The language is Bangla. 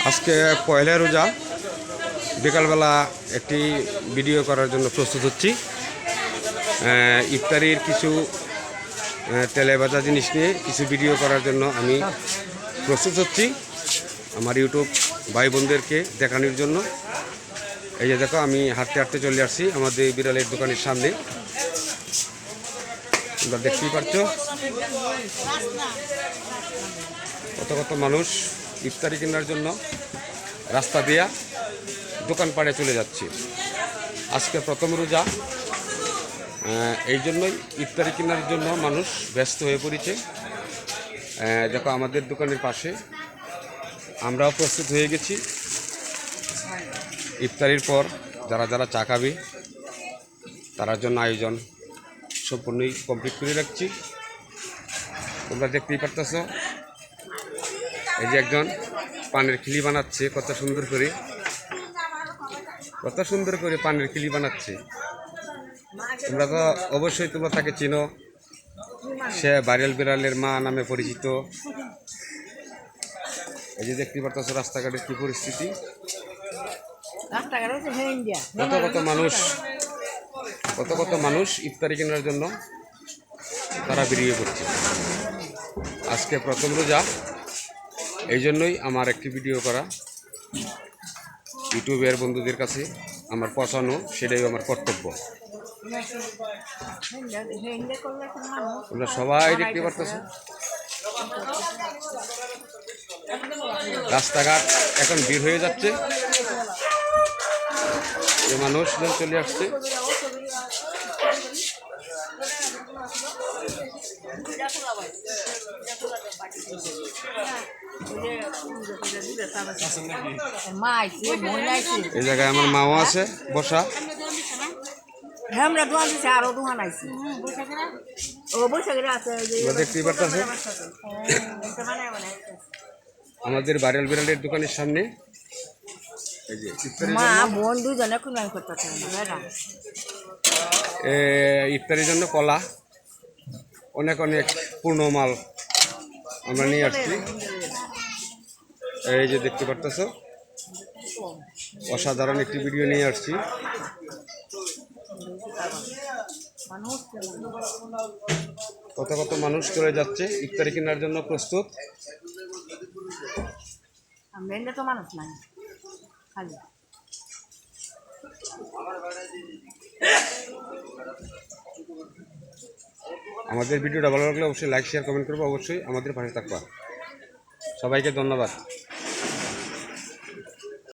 আজকে পয়লা রোজা, বিকালবেলা একটি ভিডিও করার জন্য প্রস্তুত হচ্ছি। ইফতারির কিছু তেলে ভাজা জিনিস নিয়ে কিছু ভিডিও করার জন্য আমি প্রস্তুত হচ্ছি আমার ইউটিউব ভাই বোনদেরকে দেখানোর জন্য। এই যে দেখো, আমি হাঁটতে হাঁটতে চলে আসছি আমাদের বিড়ালের দোকানের সামনে। তোমরা দেখতেই পাচ্ছ কত কত মানুষ ইফতারি কেনার জন্য রাস্তা দিয়া দোকানপাড়ে চলে যাচ্ছে। আজকে প্রথম রোজা, এই জন্যই ইফতারি কেনার জন্য মানুষ ব্যস্ত হয়ে পড়েছে। দেখো, আমাদের দোকানের পাশে আমরাও প্রস্তুত হয়ে গেছি। ইফতারির পর যারা যারা চা খাবে তার জন্য আয়োজন সম্পূর্ণই কমপ্লিট করে রাখছি। তোমরা দেখতেই পারতেছ, এই যে একজন পানের খিলি বানাচ্ছে, কত সুন্দর করে পানের খিলি বানাচ্ছে। তোমরা তো অবশ্যই তোমরা তাকে চিনো, সে ভাইরাল বিড়ালের মা নামে পরিচিত। এই যে দেখতে পারতেছ রাস্তাঘাটের কি পরিস্থিতি, কত কত মানুষ ইফতারি কেনার জন্য তারা বেরিয়ে পড়ছে। আজকে প্রথম রোজা, এই জন্যই আমার একটি ভিডিও করা, ইউটিউবের বন্ধুদের কাছে আমার পৌঁছানো, সেটাই আমার কর্তব্য। তোমরা সবাই দেখতে পারতেছ রাস্তাঘাট এখন ভিড় হয়ে যাচ্ছে, মানুষজন চলে আসছে। এই জায়গায় আমার মাও আছে বসা। দেখতেই পারতেছে আমাদের ভাইরাল বিড়ালের দোকানের সামনে ইফতারির জন্য কলা, অনেক অনেক পূর্ণ মাল আমরা নিয়ে আসছি। এই যে দেখতে পারতেছ, অসাধারণ একটি ভিডিও নিয়ে আসছি। কত কত মানুষ চলে যাচ্ছে ইফতারি কেনার জন্য প্রস্তুত। আমাদের ভিডিওটা ভালো লাগলে অবশ্যই লাইক শেয়ার কমেন্ট করবো, অবশ্যই আমাদের পাশে থাকবা। সবাইকে ধন্যবাদ।